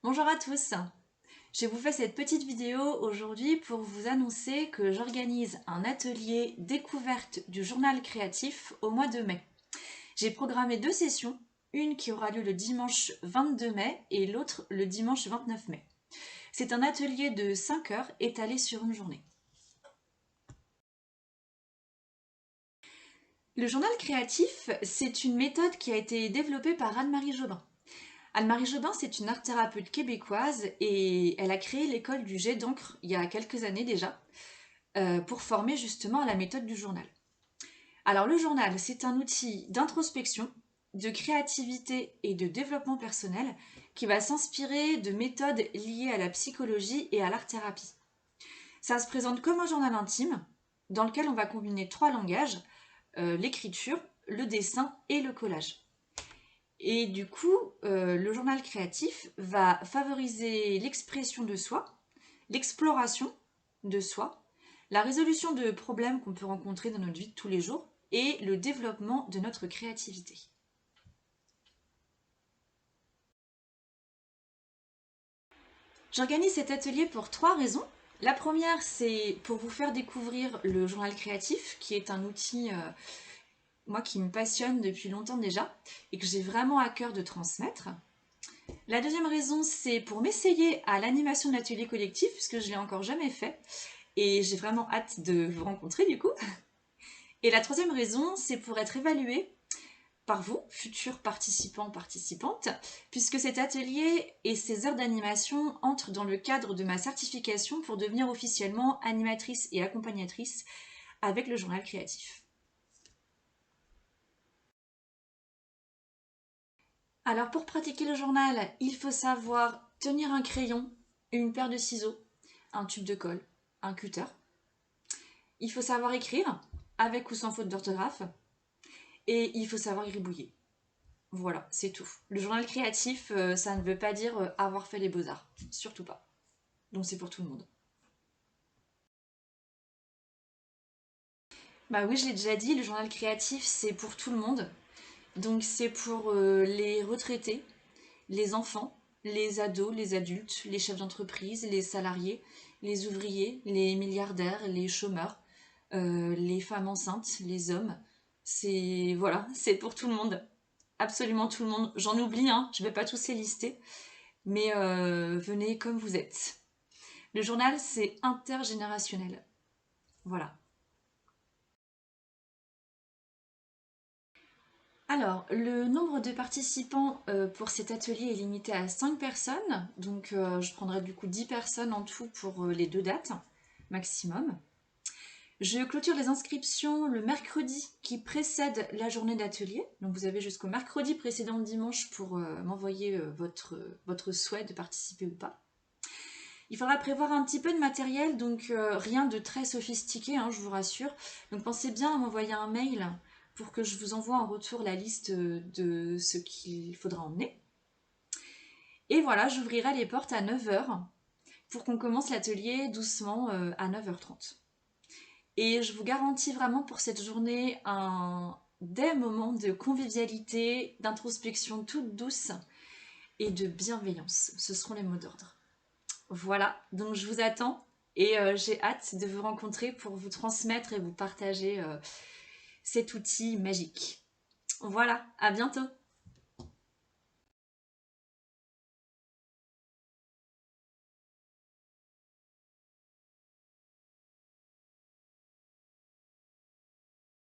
Bonjour à tous, je vous fais cette petite vidéo aujourd'hui pour vous annoncer que j'organise un atelier découverte du journal créatif au mois de mai. J'ai programmé 2 sessions, une qui aura lieu le dimanche 22 mai et l'autre le dimanche 29 mai. C'est un atelier de 5 heures étalé sur une journée. Le journal créatif, c'est une méthode qui a été développée par Anne-Marie Jobin. Anne-Marie Jobin, c'est une art-thérapeute québécoise et elle a créé l'école du jet d'encre il y a quelques années déjà pour former justement à la méthode du journal. Alors le journal, c'est un outil d'introspection, de créativité et de développement personnel qui va s'inspirer de méthodes liées à la psychologie et à l'art-thérapie. Ça se présente comme un journal intime dans lequel on va combiner 3 langages, l'écriture, le dessin et le collage. Et du coup, le journal créatif va favoriser l'expression de soi, l'exploration de soi, la résolution de problèmes qu'on peut rencontrer dans notre vie de tous les jours et le développement de notre créativité. J'organise cet atelier pour 3 raisons. La première, c'est pour vous faire découvrir le journal créatif, qui est un outil moi qui me passionne depuis longtemps déjà et que j'ai vraiment à cœur de transmettre. La deuxième raison, c'est pour m'essayer à l'animation de l'atelier collectif, puisque je ne l'ai encore jamais fait, et j'ai vraiment hâte de vous rencontrer du coup. Et la troisième raison, c'est pour être évaluée par vous, futurs participants, participantes, puisque cet atelier et ces heures d'animation entrent dans le cadre de ma certification pour devenir officiellement animatrice et accompagnatrice avec le journal créatif. Alors pour pratiquer le journal, il faut savoir tenir un crayon, une paire de ciseaux, un tube de colle, un cutter. Il faut savoir écrire, avec ou sans faute d'orthographe, et il faut savoir gribouiller. Voilà, c'est tout. Le journal créatif, ça ne veut pas dire avoir fait les beaux-arts, surtout pas. Donc c'est pour tout le monde. Bah oui, je l'ai déjà dit, le journal créatif, c'est pour tout le monde. Donc c'est pour les retraités, les enfants, les ados, les adultes, les chefs d'entreprise, les salariés, les ouvriers, les milliardaires, les chômeurs, les femmes enceintes, les hommes. C'est voilà, c'est pour tout le monde. Absolument tout le monde. J'en oublie, hein, je ne vais pas tous les lister, mais venez comme vous êtes. Le journal, c'est intergénérationnel. Voilà. Alors, le nombre de participants pour cet atelier est limité à 5 personnes, donc je prendrai du coup 10 personnes en tout pour les 2 dates maximum. Je clôture les inscriptions le mercredi qui précède la journée d'atelier, donc vous avez jusqu'au mercredi précédent le dimanche pour m'envoyer votre souhait de participer ou pas. Il faudra prévoir un petit peu de matériel, donc rien de très sophistiqué, hein, je vous rassure. Donc pensez bien à m'envoyer un mail pour que je vous envoie en retour la liste de ce qu'il faudra emmener. Et voilà, j'ouvrirai les portes à 9 h pour qu'on commence l'atelier doucement à 9 h 30. Et je vous garantis vraiment pour cette journée des moments de convivialité, d'introspection toute douce et de bienveillance. Ce seront les mots d'ordre. Voilà, donc je vous attends et j'ai hâte de vous rencontrer pour vous transmettre et vous partager cet outil magique. Voilà, à bientôt!